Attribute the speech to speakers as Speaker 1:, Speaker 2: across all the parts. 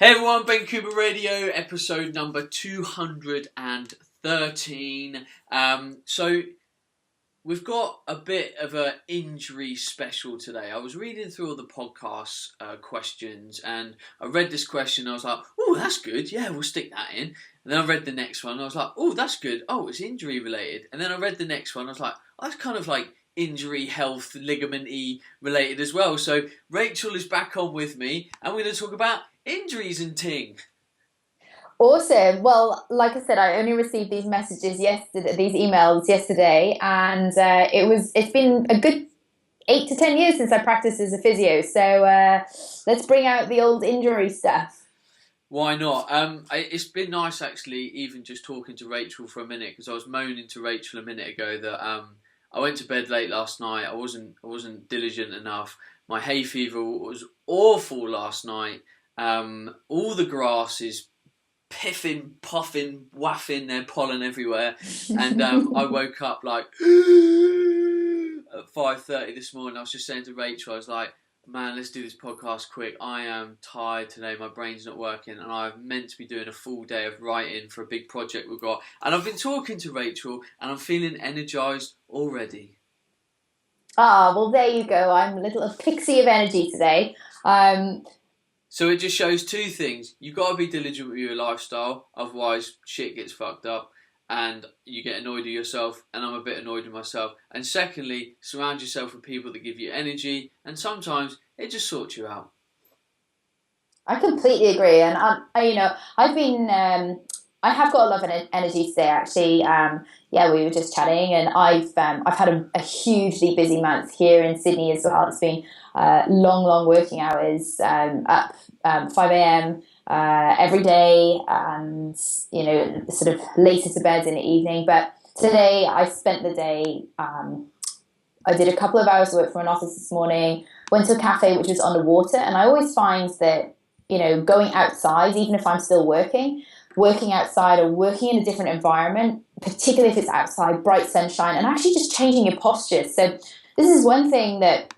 Speaker 1: Hey everyone, Ben Coomber Radio, episode number 213. So we've got a bit of an injury special today. I was reading through all the podcast questions and I read this question and I was like, oh, that's good. Yeah, we'll stick that in. And then I read the next one and I was like, oh, that's good. Oh, it's injury related. And then I read the next one and I was like, oh, that's kind of like injury, health, ligament-y related as well. So Rachel is back on with me and we're going to talk about injuries and ting.
Speaker 2: Awesome. Well, like I said, I only received these messages yesterday, these emails yesterday, and it's been a good 8 to 10 years since I practiced as a physio. So let's bring out the old injury stuff.
Speaker 1: Why not? It's been nice actually, even just talking to Rachel for a minute, because I was moaning to Rachel a minute ago that I went to bed late last night. I wasn't diligent enough. My hay fever was awful last night. All the grass is piffing, puffing, waffing their pollen everywhere, and I woke up like at 5:30 this morning. I was just saying to Rachel, I was like, man, let's do this podcast quick. I am tired today, my brain's not working, and I'm meant to be doing a full day of writing for a big project we've got, and I've been talking to Rachel and I'm feeling energised already.
Speaker 2: Well, there you go. I'm a little pixie of energy today.
Speaker 1: So it just shows two things. You've got to be diligent with your lifestyle, otherwise shit gets fucked up and you get annoyed with yourself, and I'm a bit annoyed with myself. And secondly, surround yourself with people that give you energy, and sometimes it just sorts you out.
Speaker 2: I completely agree, and I have got a lot of energy today. Actually, we were just chatting, and I've had a hugely busy month here in Sydney as well. It's been long working hours, up 5 a.m. Every day, and sort of later to bed in the evening. But today, I spent the day. I did a couple of hours of work from an office this morning. Went to a cafe which was on the water, and I always find that going outside, even if I'm still working outside or working in a different environment, particularly if it's outside, bright sunshine, and actually just changing your posture. So this is one thing that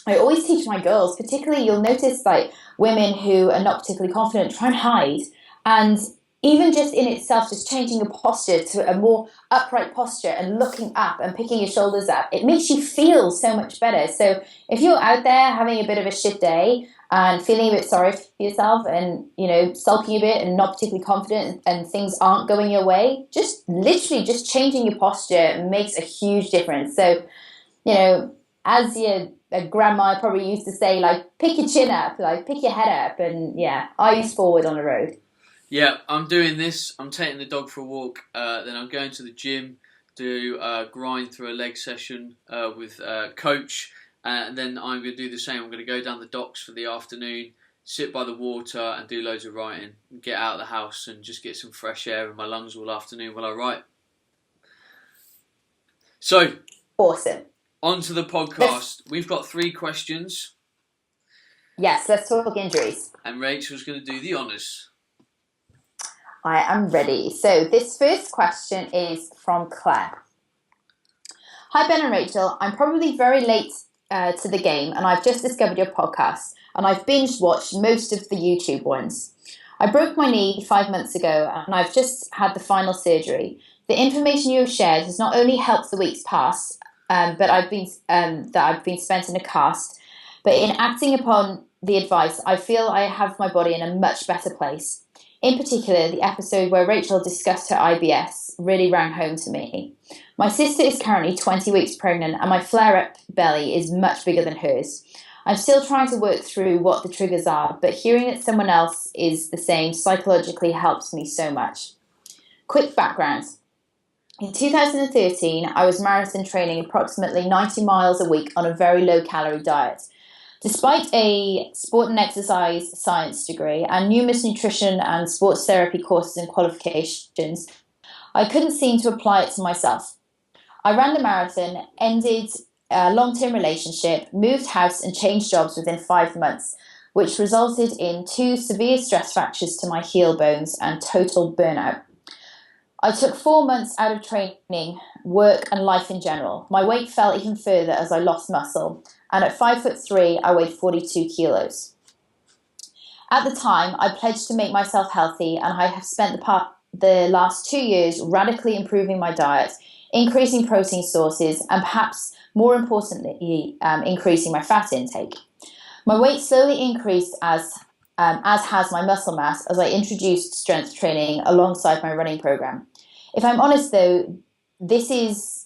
Speaker 2: I always teach my girls, particularly you'll notice like women who are not particularly confident try and hide. And even just in itself, just changing your posture to a more upright posture and looking up and picking your shoulders up, it makes you feel so much better. So if you're out there having a bit of a shit day and feeling a bit sorry for yourself and, sulking a bit and not particularly confident and things aren't going your way, just literally just changing your posture makes a huge difference. So, as your grandma probably used to say, like, pick your chin up, like, pick your head up, and eyes forward on the road.
Speaker 1: Yeah, I'm doing this. I'm taking the dog for a walk. Then I'm going to the gym, do grind through a leg session with coach. And then I'm going to do the same. I'm going to go down the docks for the afternoon, sit by the water and do loads of writing. Get out of the house and just get some fresh air in my lungs all afternoon while I write. So,
Speaker 2: awesome.
Speaker 1: On to the podcast. We've got 3 questions.
Speaker 2: Yes, let's talk injuries.
Speaker 1: And Rachel's going to do the honours.
Speaker 2: I am ready. So this first question is from Claire. Hi, Ben and Rachel. I'm probably very late to the game, and I've just discovered your podcast, and I've binge watched most of the YouTube ones. I broke my knee 5 months ago, and I've just had the final surgery. The information you have shared has not only helped the weeks past, but I've been spent in a cast, but in acting upon the advice, I feel I have my body in a much better place. In particular, the episode where Rachel discussed her IBS really rang home to me. My sister is currently 20 weeks pregnant and my flare-up belly is much bigger than hers. I'm still trying to work through what the triggers are, but hearing that someone else is the same psychologically helps me so much. Quick background. In 2013, I was marathon training approximately 90 miles a week on a very low-calorie diet. Despite a sport and exercise science degree and numerous nutrition and sports therapy courses and qualifications, I couldn't seem to apply it to myself. I ran the marathon, ended a long-term relationship, moved house and changed jobs within 5 months, which resulted in 2 severe stress fractures to my heel bones and total burnout. I took 4 months out of training, work and life in general. My weight fell even further as I lost muscle, and at 5'3", I weighed 42 kilos. At the time, I pledged to make myself healthy, and I have spent the last 2 years radically improving my diet, increasing protein sources, and perhaps more importantly, increasing my fat intake. My weight slowly increased as has my muscle mass as I introduced strength training alongside my running program. If I'm honest, though, this is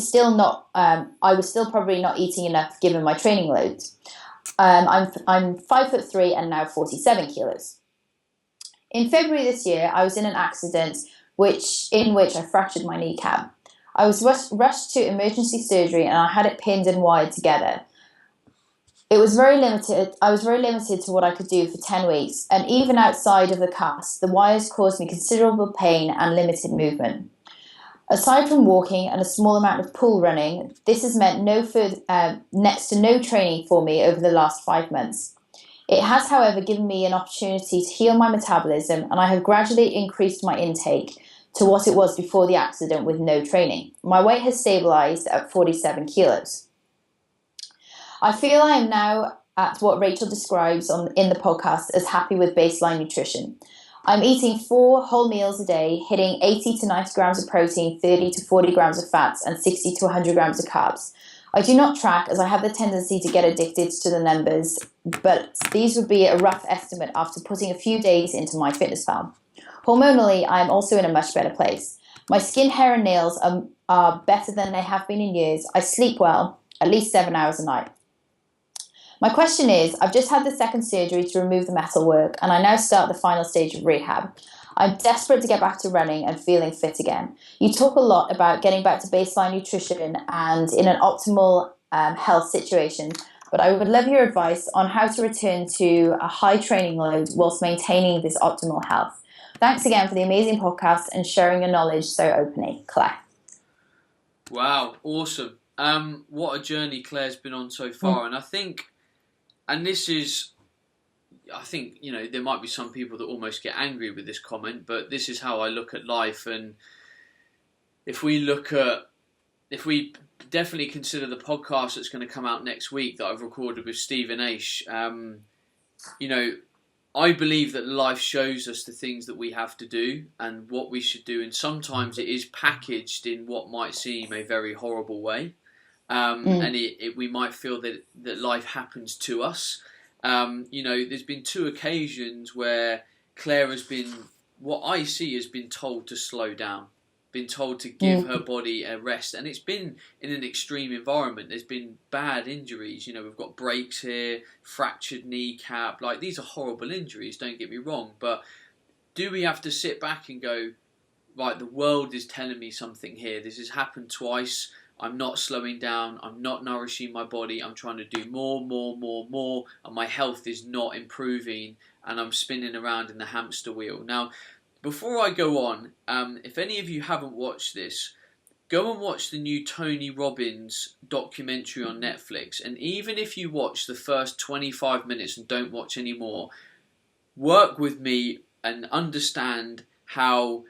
Speaker 2: still not. I was still probably not eating enough given my training load. I'm 5'3" and now 47 kilos. In February this year, I was in an accident in which I fractured my kneecap. I was rushed to emergency surgery and I had it pinned and wired together. It was very limited. I was very limited to what I could do for 10 weeks, and even outside of the cast, the wires caused me considerable pain and limited movement. Aside from walking and a small amount of pool running, this has meant next to no training for me over the last 5 months. It has, however, given me an opportunity to heal my metabolism, and I have gradually increased my intake to what it was before the accident with no training. My weight has stabilised at 47 kilos. I feel I am now at what Rachel describes in the podcast as happy with baseline nutrition. I'm eating 4 whole meals a day, hitting 80 to 90 grams of protein, 30 to 40 grams of fats, and 60 to 100 grams of carbs. I do not track as I have the tendency to get addicted to the numbers, but these would be a rough estimate after putting a few days into MyFitnessPal. Hormonally, I am also in a much better place. My skin, hair, and nails are better than they have been in years. I sleep well, at least 7 hours a night. My question is, I've just had the second surgery to remove the metalwork, and I now start the final stage of rehab. I'm desperate to get back to running and feeling fit again. You talk a lot about getting back to baseline nutrition and in an optimal health situation, but I would love your advice on how to return to a high training load whilst maintaining this optimal health. Thanks again for the amazing podcast and sharing your knowledge so openly. Claire.
Speaker 1: Wow, awesome. What a journey Claire's been on so far. And I think, there might be some people that almost get angry with this comment, but this is how I look at life. And if we definitely consider the podcast that's going to come out next week that I've recorded with Stephen Aish, I believe that life shows us the things that we have to do and what we should do, and sometimes it is packaged in what might seem a very horrible way, and we might feel that life happens to us. There's been 2 occasions where Claire has been, what I see, has been told to slow down, been told to give her body a rest, and it's been in an extreme environment. There's been bad injuries. We've got breaks here, fractured kneecap. Like, these are horrible injuries, don't get me wrong, but do we have to sit back and go, right, the world is telling me something here. This has happened twice. I'm not slowing down. I'm not nourishing my body. I'm trying to do more, and my health is not improving, and I'm spinning around in the hamster wheel. Now, before I go on, if any of you haven't watched this, go and watch the new Tony Robbins documentary on Netflix. And even if you watch the first 25 minutes and don't watch any more, work with me and understand how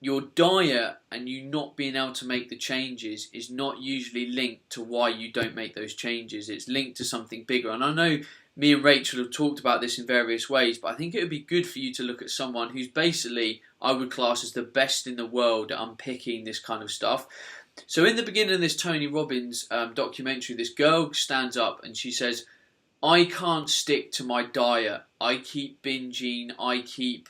Speaker 1: your diet and you not being able to make the changes is not usually linked to why you don't make those changes. It's linked to something bigger. And I know me and Rachel have talked about this in various ways, but I think it would be good for you to look at someone who's basically, I would class as the best in the world at unpicking this kind of stuff. So in the beginning of this Tony Robbins documentary, this girl stands up and she says, I can't stick to my diet. I keep binging. I keep,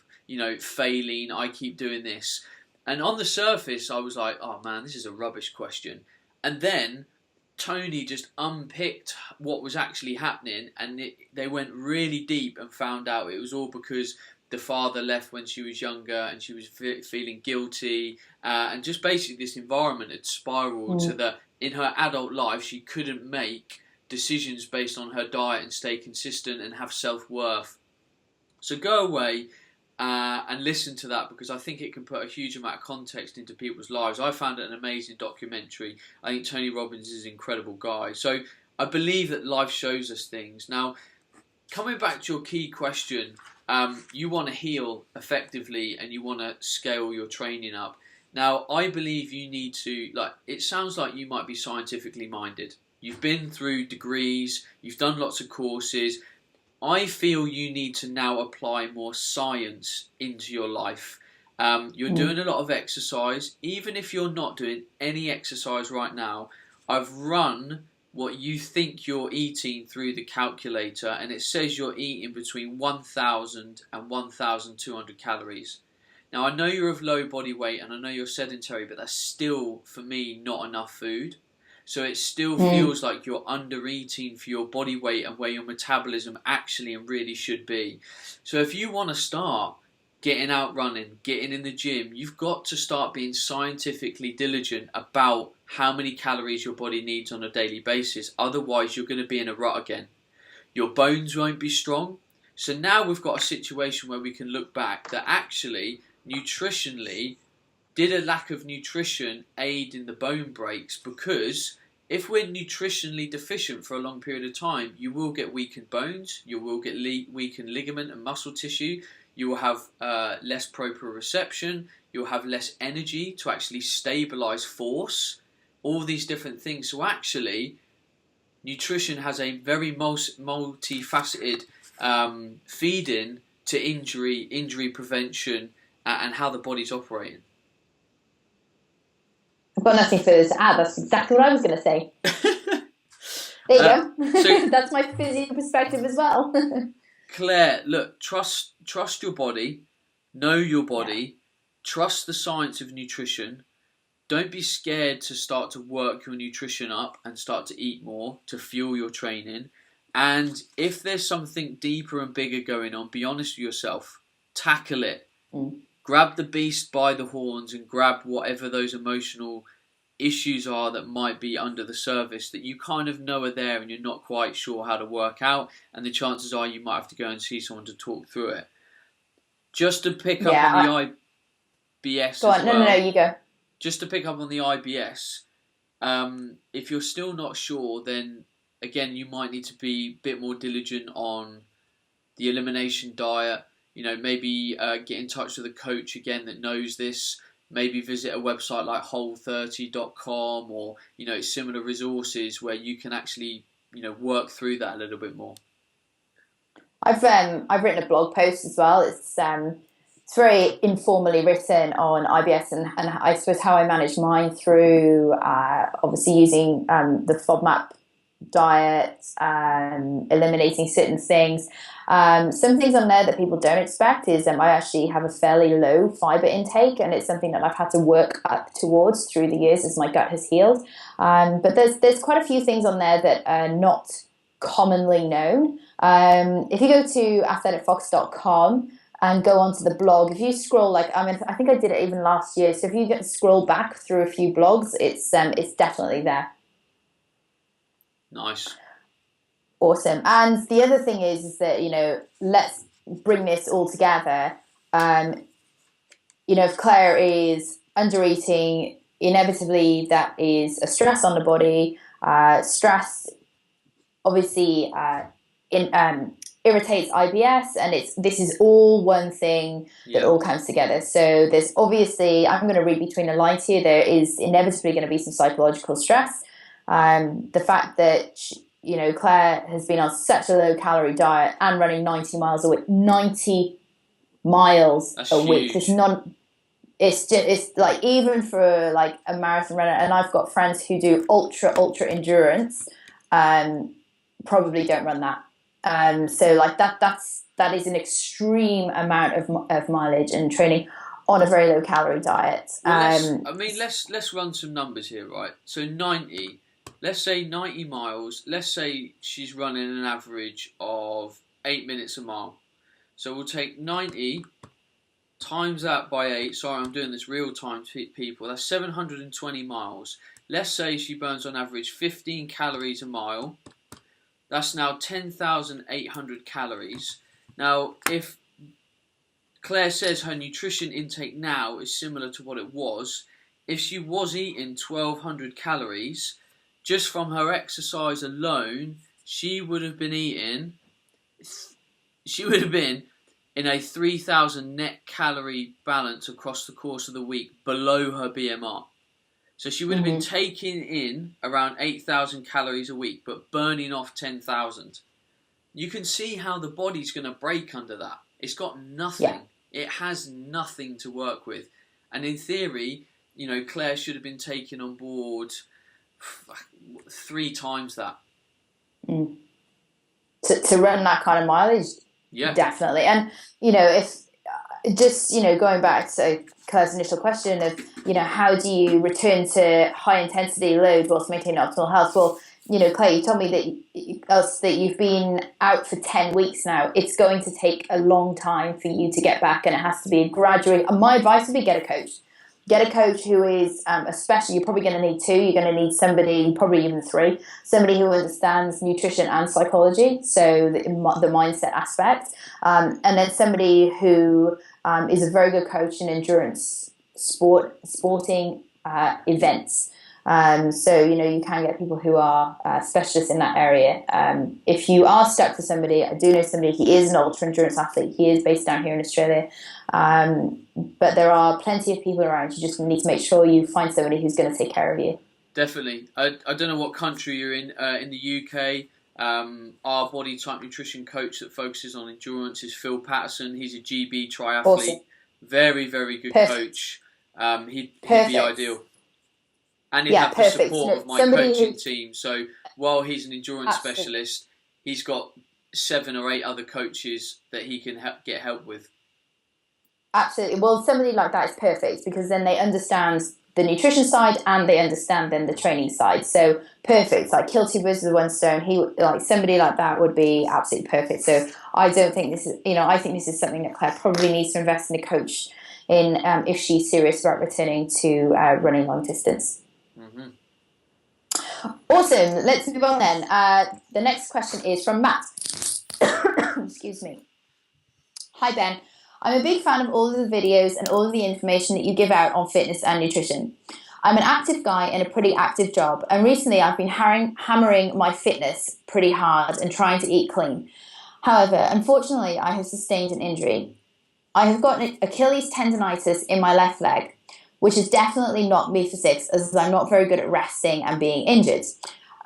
Speaker 1: failing. I keep doing this. And on the surface, I was like, oh man, this is a rubbish question. And then Tony just unpicked what was actually happening, and they went really deep and found out it was all because the father left when she was younger and she was feeling guilty, and just basically this environment had spiraled so that in her adult life she couldn't make decisions based on her diet and stay consistent and have self-worth. So go away and listen to that, because I think it can put a huge amount of context into people's lives. I found it an amazing documentary. I think Tony Robbins is an incredible guy. So I believe that life shows us things. Now, coming back to your key question, you want to heal effectively and you want to scale your training up. Now, I believe you need to, it sounds like you might be scientifically minded. You've been through degrees, you've done lots of courses. I feel you need to now apply more science into your life. You're doing a lot of exercise. Even if you're not doing any exercise right now, I've run what you think you're eating through the calculator, and it says you're eating between 1,000 and 1,200 calories. Now, I know you're of low body weight and I know you're sedentary, but that's still, for me, not enough food. So it still feels like you're under eating for your body weight and where your metabolism actually and really should be. So if you want to start getting out running, getting in the gym, you've got to start being scientifically diligent about how many calories your body needs on a daily basis. Otherwise, you're going to be in a rut again. Your bones won't be strong. So now we've got a situation where we can look back that actually, nutritionally, did a lack of nutrition aid in the bone breaks? Because if we're nutritionally deficient for a long period of time, you will get weakened bones, you will get weakened ligament and muscle tissue, you will have less proprioception, you'll have less energy to actually stabilize force, all these different things. So actually, nutrition has a very multifaceted feed-in to injury prevention, and how the body's operating.
Speaker 2: I've got nothing further to add. That's exactly what I was going to say. There you go.
Speaker 1: So
Speaker 2: that's my physio perspective as well.
Speaker 1: Claire, look, trust your body, know your body, trust the science of nutrition. Don't be scared to start to work your nutrition up and start to eat more to fuel your training. And if there's something deeper and bigger going on, be honest with yourself. Tackle it. Grab the beast by the horns and grab whatever those emotional issues are that might be under the surface that you kind of know are there and you're not quite sure how to work out, and the chances are you might have to go and see someone to talk through it. Just to pick up on the IBS
Speaker 2: go on. No, you go.
Speaker 1: Just to pick up on the IBS, if you're still not sure, then again you might need to be a bit more diligent on the elimination diet. You know, maybe get in touch with a coach again that knows this. Maybe visit a website like whole30.com or, you know, similar resources where you can actually, you know, work through that a little bit more.
Speaker 2: I've written a blog post as well. It's very informally written on IBS and I suppose how I manage mine through obviously using the FODMAP diet, eliminating certain things. Some things on there that people don't expect is I actually have a fairly low fiber intake, and it's something that I've had to work up towards through the years as my gut has healed. But there's quite a few things on there that are not commonly known. If you go to athleticfox.com and go onto the blog, if you scroll, I think I did it even last year. So if you scroll back through a few blogs, it's definitely there.
Speaker 1: Nice.
Speaker 2: Awesome. And the other thing is that, you know, let's bring this all together. You know, if Claire is under eating, inevitably that is a stress on the body. Stress obviously irritates IBS, and this is all one thing that all comes together. So there's obviously, I'm going to read between the lines here, there is inevitably going to be some psychological stress. The fact that, you know, Claire has been on such a low calorie diet and running 90 miles a week. 90 miles
Speaker 1: That's
Speaker 2: a
Speaker 1: huge.
Speaker 2: week. It's like, even for like a marathon runner, and I've got friends who do ultra endurance, probably don't run that. So like that is an extreme amount of mileage and training on a very low calorie diet.
Speaker 1: Well, let's run some numbers here, right? So 90. Let's say 90 miles. Let's say she's running an average of 8 minutes a mile. So we'll take 90 times that by 8. Sorry, I'm doing this real time, people. That's 720 miles. Let's say she burns on average 15 calories a mile. That's now 10,800 calories. Now, if Claire says her nutrition intake now is similar to what it was, if she was eating 1,200 calories, just from her exercise alone, she would have been in a 3,000 net calorie balance across the course of the week below her BMR. So she would have been taking in around 8,000 calories a week, but burning off 10,000. you can see how the body's going to break under that. It's got nothing. It has nothing to work with. And in theory, Claire should have been taken on board 3 times that.
Speaker 2: Mm. To run that kind of mileage, definitely. And, if just, going back to Claire's initial question of, how do you return to high intensity load whilst maintaining optimal health? Well, Claire, you told me that you've been out for 10 weeks now. It's going to take a long time for you to get back, and it has to be a gradual. My advice would be get a coach. Get a coach who is, especially, you're probably going to need 2. You're going to need somebody, probably even 3, somebody who understands nutrition and psychology, so the mindset aspect, and then somebody who is a very good coach in endurance sporting events. So, you can get people who are specialists in that area. If you are stuck for somebody, I do know somebody, he is an ultra endurance athlete. He is based down here in Australia. But there are plenty of people around. You just need to make sure you find somebody who's going to take care of you.
Speaker 1: Definitely. I don't know what country you're in the UK. Our body type nutrition coach that focuses on endurance is Phil Patterson. He's a GB triathlete.
Speaker 2: Awesome.
Speaker 1: Very, very good coach. He'd be ideal. And he'd have the support of my coaching team. So while he's an endurance specialist, he's got 7 or 8 other coaches that he can get help with.
Speaker 2: Absolutely. Well, somebody like that is perfect, because then they understand the nutrition side and they understand then the training side. So perfect. Like kill 2 birds with one stone. Somebody like that would be absolutely perfect. So I don't think this is, I think this is something that Claire probably needs to invest in a coach in if she's serious about returning to running long distance.
Speaker 1: Mm-hmm.
Speaker 2: Awesome. Let's move on then. The next question is from Matt. Excuse me. Hi, Ben. I'm a big fan of all of the videos and all of the information that you give out on fitness and nutrition. I'm an active guy in a pretty active job, and recently I've been hammering my fitness pretty hard and trying to eat clean. However, unfortunately, I have sustained an injury. I have got an Achilles tendonitis in my left leg, which is definitely not me for 6, as I'm not very good at resting and being injured.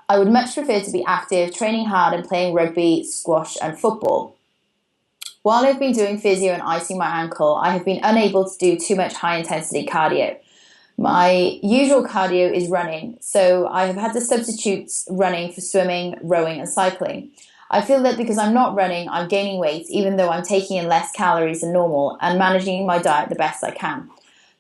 Speaker 2: I would much prefer to be active, training hard and playing rugby, squash and football. While I've been doing physio and icing my ankle, I have been unable to do too much high-intensity cardio. My usual cardio is running, so I have had to substitute running for swimming, rowing and cycling. I feel that because I'm not running, I'm gaining weight, even though I'm taking in less calories than normal and managing my diet the best I can.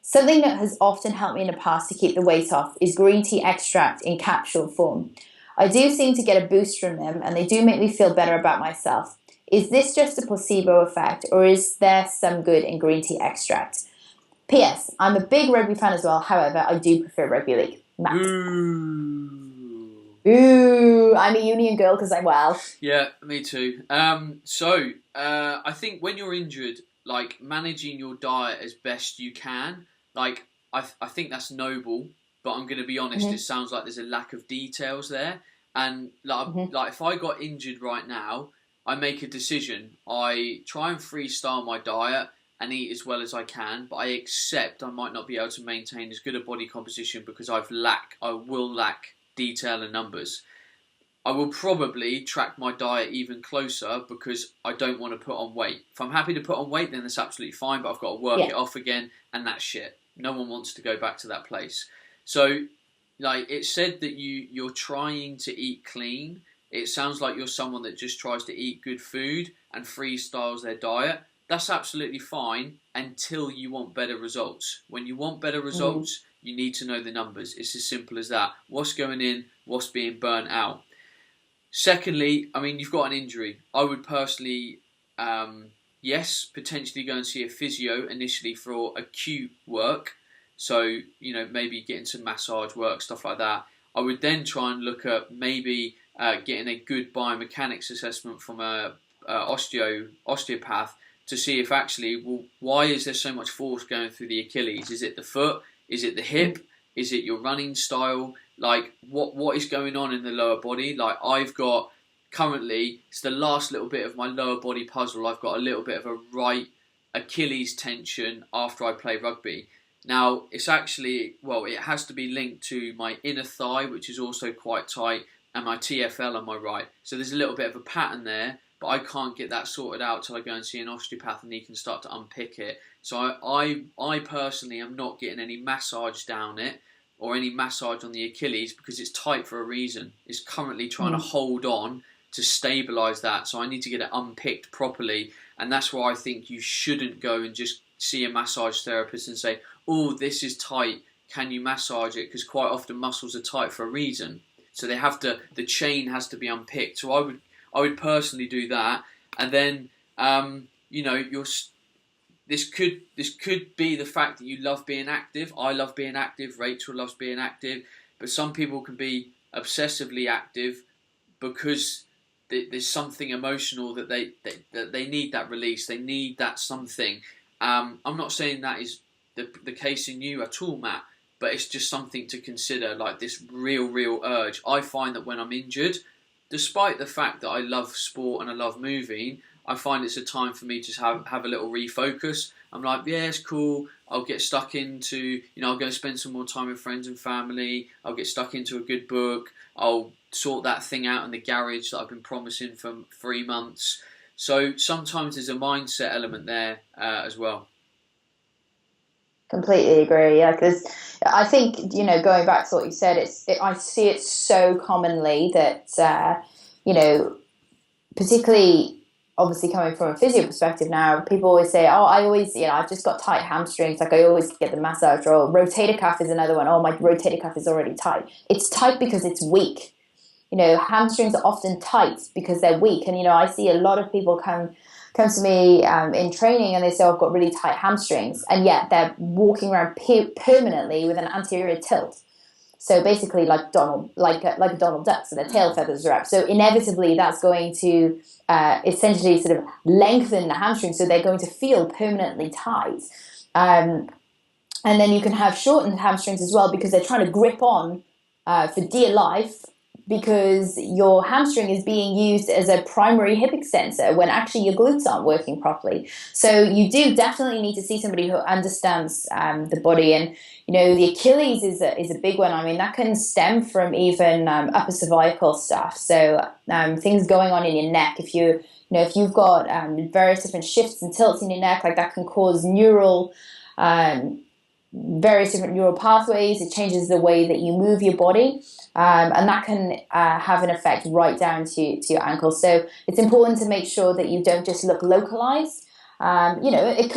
Speaker 2: Something that has often helped me in the past to keep the weight off is green tea extract in capsule form. I do seem to get a boost from them, and they do make me feel better about myself. Is this just a placebo effect, or is there some good in green tea extract? P.S. I'm a big rugby fan as well. However, I do prefer rugby league. Matt. Ooh, I'm a Union girl because I'm Welsh.
Speaker 1: Yeah, me too. So I think when you're injured, like managing your diet as best you can, like I think that's noble. But I'm going to be honest, It sounds like there's a lack of details there. And like if I got injured right now, I make a decision. I try and freestyle my diet and eat as well as I can, but I accept I might not be able to maintain as good a body composition because I will lack detail and numbers. I will probably track my diet even closer because I don't want to put on weight. If I'm happy to put on weight, then that's absolutely fine, but I've got to work it off again, and that's shit. No one wants to go back to that place. So, like, it said that you're trying to eat clean. It sounds like you're someone that just tries to eat good food and freestyles their diet. That's absolutely fine until you want better results. When you want better results, you need to know the numbers. It's as simple as that. What's going in, what's being burnt out. Secondly, I mean, you've got an injury. I would personally, yes, potentially go and see a physio initially for acute work. So, maybe getting some massage work, stuff like that. I would then try and look at maybe getting a good biomechanics assessment from a osteopath to see if actually, well, why is there so much force going through the Achilles? Is it the foot? Is it the hip? Is it your running style? Like, what is going on in the lower body? Like, I've got, currently, it's the last little bit of my lower body puzzle. I've got a little bit of a right Achilles tension after I play rugby. Now, it's actually, well, it has to be linked to my inner thigh, which is also quite tight, and my TFL on my right. So there's a little bit of a pattern there, but I can't get that sorted out till I go and see an osteopath and he can start to unpick it. So I personally am not getting any massage down it or any massage on the Achilles because it's tight for a reason. It's currently trying to hold on to stabilise that. So I need to get it unpicked properly. And that's why I think you shouldn't go and just see a massage therapist and say, oh, this is tight, can you massage it? Because quite often muscles are tight for a reason. So the chain has to be unpicked. So I would personally do that. And then, this could be the fact that you love being active. I love being active. Rachel loves being active. But some people can be obsessively active because there's something emotional that they need that release. They need that something. I'm not saying that is the case in you at all, Matt. But it's just something to consider, like this real urge. I find that when I'm injured, despite the fact that I love sport and I love moving, I find it's a time for me to have a little refocus. I'm like, yeah, it's cool. I'll get stuck into, I'll go spend some more time with friends and family. I'll get stuck into a good book. I'll sort that thing out in the garage that I've been promising for 3 months. So sometimes there's a mindset element there as well.
Speaker 2: Completely agree, yeah, because I think, going back to what you said, I see it so commonly that, particularly, obviously coming from a physio perspective now, people always say, oh, I've just got tight hamstrings, like I always get the massage, or rotator cuff is another one, oh, my rotator cuff is already tight. It's tight because it's weak. Hamstrings are often tight because they're weak, and, I see a lot of people come to me in training and they say, oh, I've got really tight hamstrings, and yet they're walking around permanently with an anterior tilt. So basically like a Donald Duck, so their tail feathers are up. So inevitably that's going to essentially sort of lengthen the hamstring, so they're going to feel permanently tight. And then you can have shortened hamstrings as well because they're trying to grip on for dear life, because your hamstring is being used as a primary hip extensor when actually your glutes aren't working properly. So you do definitely need to see somebody who understands the body. And, the Achilles is a big one. I mean, that can stem from even upper cervical stuff. So things going on in your neck. If you've got various different shifts and tilts in your neck, like that can cause various different neural pathways. It changes the way that you move your body. And that can have an effect right down to your ankles. So it's important to make sure that you don't just look localized. It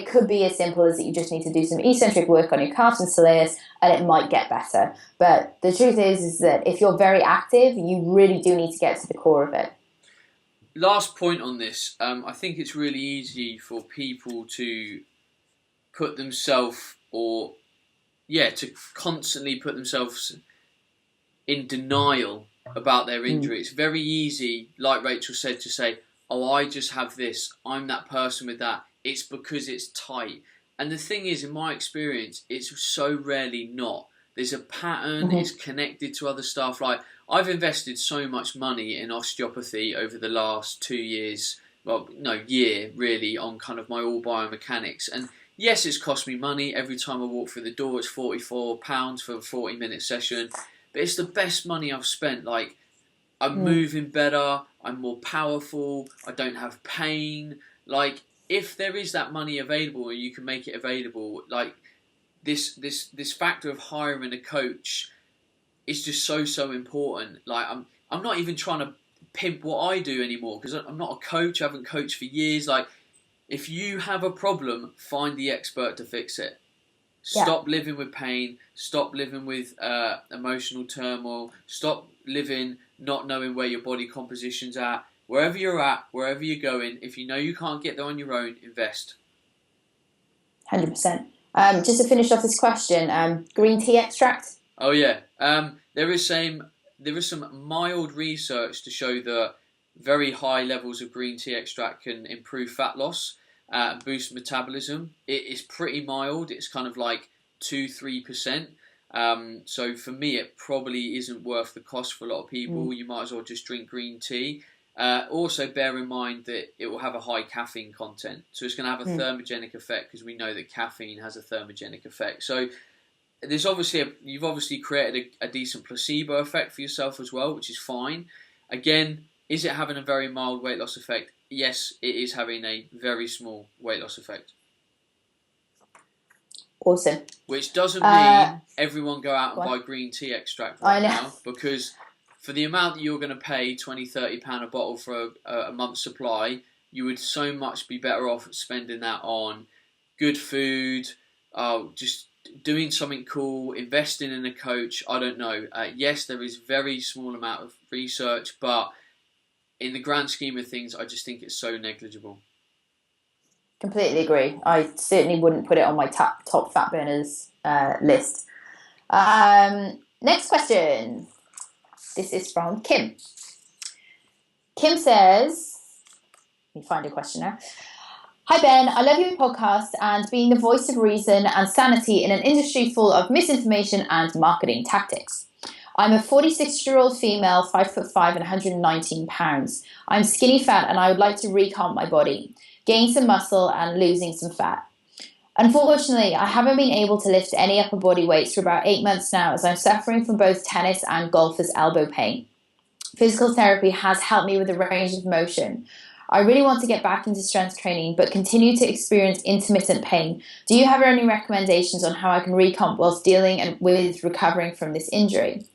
Speaker 2: could be as simple as that you just need to do some eccentric work on your calves and soleus, and it might get better. But the truth is that if you're very active, you really do need to get to the core of it.
Speaker 1: Last point on this, I think it's really easy for people to put themselves to constantly put themselves in denial about their injury. It's very easy, like Rachel said, to say, oh, I just have this, I'm that person with that, it's because it's tight. And the thing is, in my experience, it's so rarely not. There's a pattern, it's connected to other stuff. Like, I've invested so much money in osteopathy over the last 2 years, year really, on kind of my all biomechanics. And yes, it's cost me money. Every time I walk through the door, it's £44 for a 40-minute session. But it's the best money I've spent. Like, I'm moving better. I'm more powerful. I don't have pain. Like, if there is that money available and you can make it available, like, this factor of hiring a coach is just so important. Like, I'm not even trying to pimp what I do anymore because I'm not a coach. I haven't coached for years. Like, if you have a problem, find the expert to fix it. Stop living with pain. Stop living with emotional turmoil. Stop living not knowing where your body composition's at. Wherever you're at, wherever you're going, if you know you can't get there on your own, invest.
Speaker 2: 100%. Just to finish off this question, green tea extract?
Speaker 1: Oh yeah. There is some mild research to show that very high levels of green tea extract can improve fat loss and boost metabolism. It is pretty mild. It's kind of like 2-3%. So for me, it probably isn't worth the cost for a lot of people. You might as well just drink green tea. Also, bear in mind that it will have a high caffeine content. So it's going to have a thermogenic effect because we know that caffeine has a thermogenic effect. So there's you've obviously created a decent placebo effect for yourself as well, which is fine. Again, Is it having a very mild weight loss effect? Yes, it is having a very small weight loss effect.
Speaker 2: Awesome.
Speaker 1: Which doesn't mean everyone go out and buy green tea extract right now, because for the amount that you're going to pay, £20-30 a bottle for a month's supply, you would so much be better off spending that on good food, just doing something cool, investing in a coach. I don't know. Yes, there is very small amount of research, but in the grand scheme of things, I just think it's so negligible.
Speaker 2: Completely agree. I certainly wouldn't put it on my top fat burners list. Next question. This is from Kim. Kim says, let me find a question now. Hi Ben, I love your podcast and being the voice of reason and sanity in an industry full of misinformation and marketing tactics. I'm a 46-year-old female, 5'5" and 119 pounds. I'm skinny fat and I would like to recomp my body, gain some muscle and losing some fat. Unfortunately, I haven't been able to lift any upper body weights for about 8 months now as I'm suffering from both tennis and golfer's elbow pain. Physical therapy has helped me with a range of motion. I really want to get back into strength training but continue to experience intermittent pain. Do you have any recommendations on how I can recomp whilst dealing with recovering from this injury?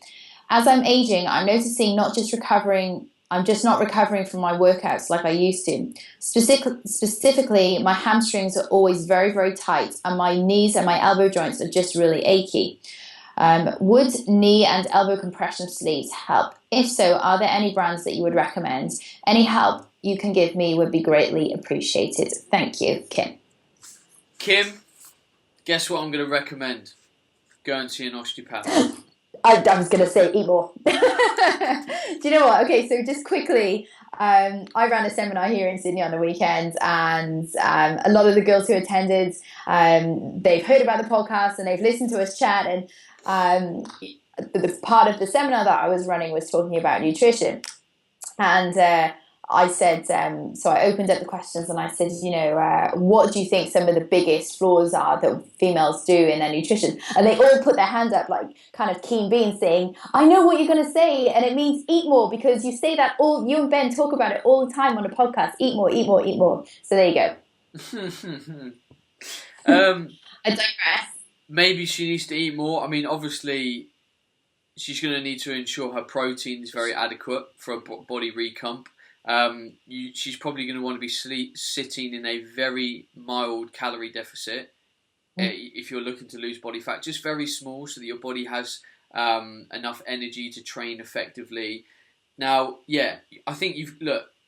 Speaker 2: As I'm aging, I'm noticing I'm just not recovering from my workouts like I used to. Specifically, my hamstrings are always very, very tight and my knees and my elbow joints are just really achy. Would knee and elbow compression sleeves help? If so, are there any brands that you would recommend? Any help you can give me would be greatly appreciated. Thank you, Kim.
Speaker 1: Kim, guess what I'm going to recommend? Go and see an osteopath.
Speaker 2: I was going to say eat more. Do you know what? Okay, so just quickly, I ran a seminar here in Sydney on the weekend, and a lot of the girls who attended, they've heard about the podcast and they've listened to us chat, and the part of the seminar that I was running was talking about nutrition. And I said, so I opened up the questions and I said, what do you think some of the biggest flaws are that females do in their nutrition? And they all put their hand up like kind of keen beans saying, I know what you're going to say. And it means eat more, because you say that you and Ben talk about it all the time on the podcast. Eat more, eat more, eat more. So there you go. I digress.
Speaker 1: Maybe she needs to eat more. I mean, obviously, she's going to need to ensure her protein is very adequate for a body recomp. She's probably going to want to be sitting in a very mild calorie deficit if you're looking to lose body fat, just very small, so that your body has enough energy to train effectively. Now, yeah, I think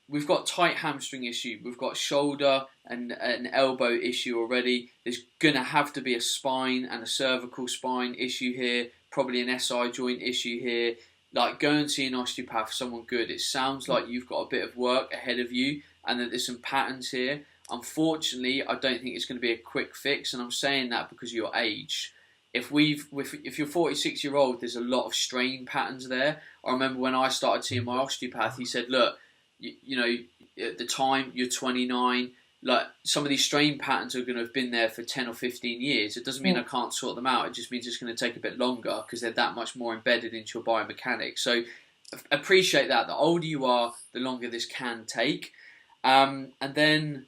Speaker 1: we've got tight hamstring issue, we've got shoulder and an elbow issue already. There's going to have to be a spine and a cervical spine issue here, probably an SI joint issue here. Like, go and see an osteopath, someone good. It sounds like you've got a bit of work ahead of you and that there's some patterns here. Unfortunately, I don't think it's going to be a quick fix, and I'm saying that because of your age. If you're 46-year-old, there's a lot of strain patterns there. I remember when I started seeing my osteopath, he said, look, at the time, you're 29, like, some of these strain patterns are going to have been there for 10 or 15 years. It doesn't mean I can't sort them out. It just means it's going to take a bit longer because they're that much more embedded into your biomechanics. So appreciate that. The older you are, the longer this can take. And then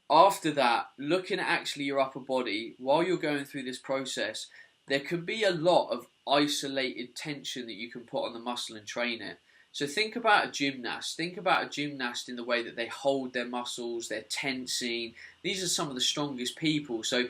Speaker 1: after that, looking at actually your upper body, while you're going through this process, there can be a lot of isolated tension that you can put on the muscle and train it. So think about a gymnast. Think about a gymnast in the way that they hold their muscles, they're tensing. These are some of the strongest people. So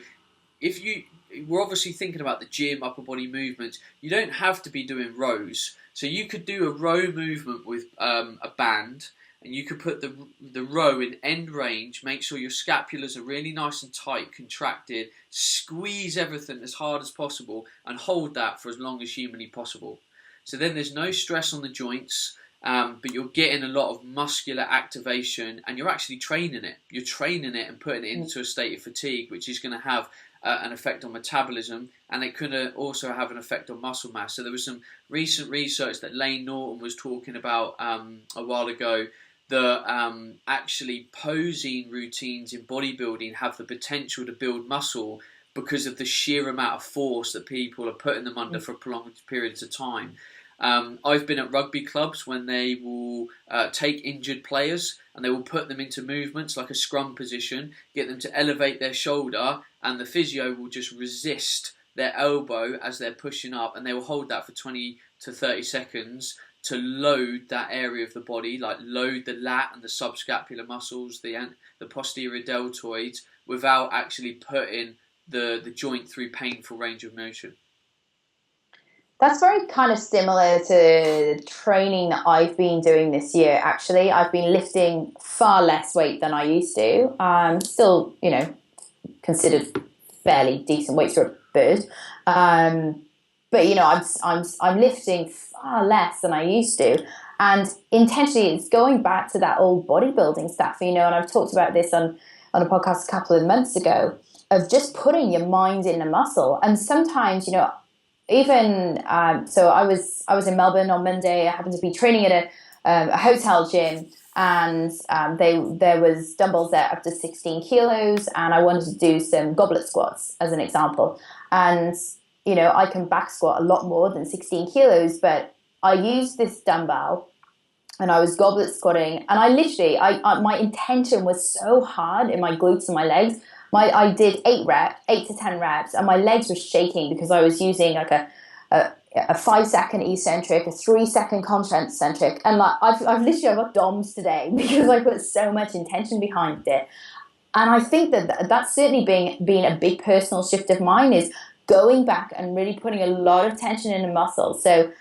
Speaker 1: we're obviously thinking about the gym, upper body movements. You don't have to be doing rows. So you could do a row movement with a band, and you could put the row in end range, make sure your scapulars are really nice and tight, contracted, squeeze everything as hard as possible, and hold that for as long as humanly possible. So then there's no stress on the joints, but you're getting a lot of muscular activation, and you're actually training it. You're training it and putting it into a state of fatigue, which is going to have an effect on metabolism, and it could also have an effect on muscle mass. So there was some recent research that Lane Norton was talking about a while ago, that actually posing routines in bodybuilding have the potential to build muscle because of the sheer amount of force that people are putting them under for prolonged periods of time. I've been at rugby clubs when they will take injured players and they will put them into movements like a scrum position, get them to elevate their shoulder, and the physio will just resist their elbow as they're pushing up, and they will hold that for 20 to 30 seconds to load that area of the body, like load the lat and the subscapular muscles, the posterior deltoids, without actually putting the joint through painful range of motion.
Speaker 2: That's very kind of similar to training that I've been doing this year, actually. I've been lifting far less weight than I used to. Still, considered fairly decent weights for a bird. But, I'm lifting far less than I used to. And intentionally, it's going back to that old bodybuilding stuff, and I've talked about this on a podcast a couple of months ago, of just putting your mind in the muscle. And sometimes, even so I was in Melbourne on Monday. I happened to be training at a hotel gym, and there was dumbbells there up to 16 kilos, and I wanted to do some goblet squats as an example. And I can back squat a lot more than 16 kilos, but I used this dumbbell and I was goblet squatting, and I literally my intention was so hard in my glutes and my legs. I did 8 to 10 reps, and my legs were shaking because I was using like a 5-second eccentric, a 3-second concentric, and like I've got DOMs today because I put so much intention behind it. And I think that's certainly been a big personal shift of mine, is going back and really putting a lot of tension in the muscle. So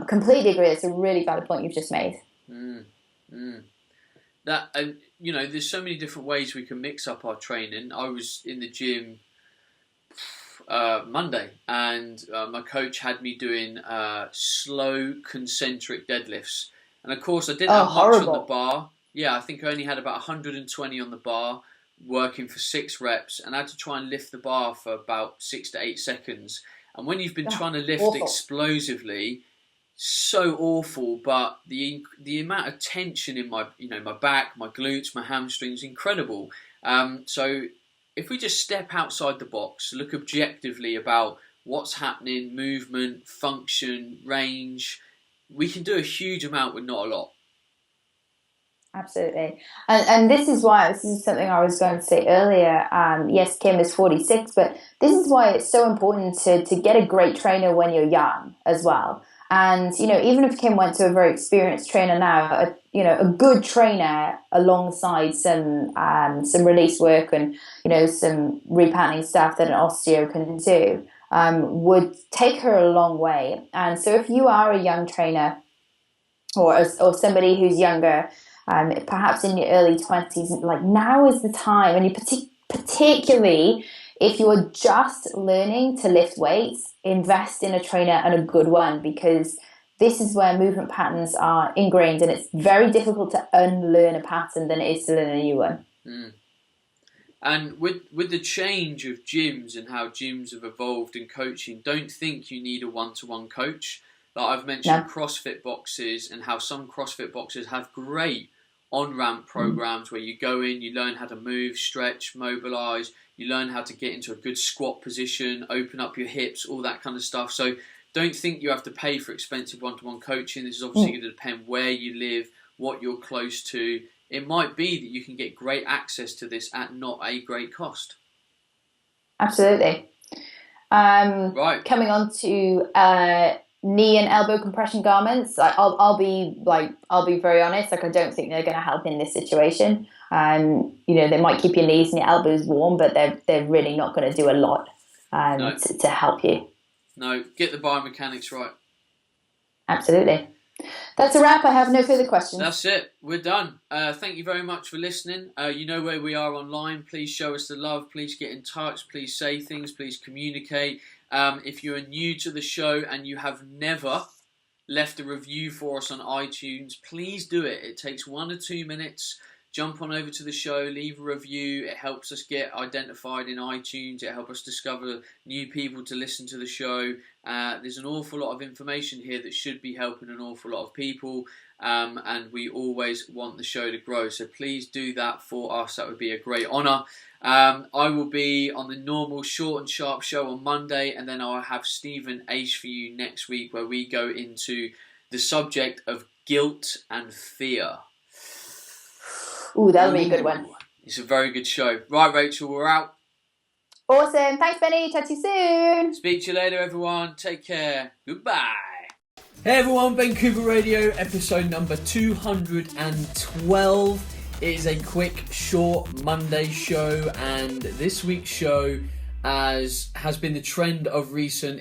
Speaker 2: completely agree. It's a really valid point you've just made.
Speaker 1: That there's so many different ways we can mix up our training. I was in the gym Monday, and my coach had me doing slow concentric deadlifts, and of course I didn't have much on the bar. I think I only had about 120 on the bar, working for 6 reps, and I had to try and lift the bar for about 6 to 8 seconds. And when you've been trying to lift explosively, so awful, but the amount of tension in my my back, my glutes, my hamstrings, incredible. So if we just step outside the box, look objectively about what's happening, movement, function, range, we can do a huge amount with not a lot.
Speaker 2: Absolutely. And this is something I was going to say earlier. Yes, Kim is 46, but this is why it's so important to get a great trainer when you're young as well. And, even if Kim went to a very experienced trainer now, a good trainer alongside some release work and, some repatterning stuff that an osteo can do would take her a long way. And so if you are a young trainer or somebody who's younger, perhaps in your early 20s, like now is the time. And you particularly if you're just learning to lift weights, invest in a trainer, and a good one, because this is where movement patterns are ingrained, and it's very difficult to unlearn a pattern than it is to learn a new one.
Speaker 1: And with the change of gyms and how gyms have evolved in coaching, don't think you need a one-to-one coach. Like I've mentioned, CrossFit boxes, and how some CrossFit boxes have great on-ramp programs where you go in, you learn how to move, stretch, mobilize, you learn how to get into a good squat position, open up your hips, all that kind of stuff. So don't think you have to pay for expensive one-to-one coaching. This is obviously going to depend where you live, what you're close to. It might be that you can get great access to this at not a great cost.
Speaker 2: Absolutely.
Speaker 1: Right.
Speaker 2: Coming on to knee and elbow compression garments. I'll be very honest. I don't think they're going to help in this situation. They might keep your knees and your elbows warm, but they're really not going to do a lot to help you.
Speaker 1: No, get the biomechanics right.
Speaker 2: Absolutely. That's a wrap. I have no further questions.
Speaker 1: That's it. We're done. Thank you very much for listening. You know where we are online. Please show us the love. Please get in touch. Please say things. Please communicate. If you are new to the show and you have never left a review for us on iTunes, please do it. It takes 1 or 2 minutes jump on over to the show, leave a review. It helps us get identified in iTunes. It helps us discover new people to listen to the show. There's an awful lot of information here that should be helping an awful lot of people. And we always want the show to grow. So please do that for us. That would be a great honour. I will be on the normal short and sharp show on Monday, and then I'll have Stephen Ace for you next week, where we go into the subject of guilt and fear.
Speaker 2: Ooh, that'll be a good one.
Speaker 1: It's a very good show. Right, Rachel, we're out.
Speaker 2: Awesome. Thanks, Benny. Chat to you soon.
Speaker 1: Speak to you later, everyone. Take care. Goodbye. Hey, everyone. Ben Coomber Radio, episode number 212. It is a quick, short Monday show, and this week's show, as has been the trend of recent,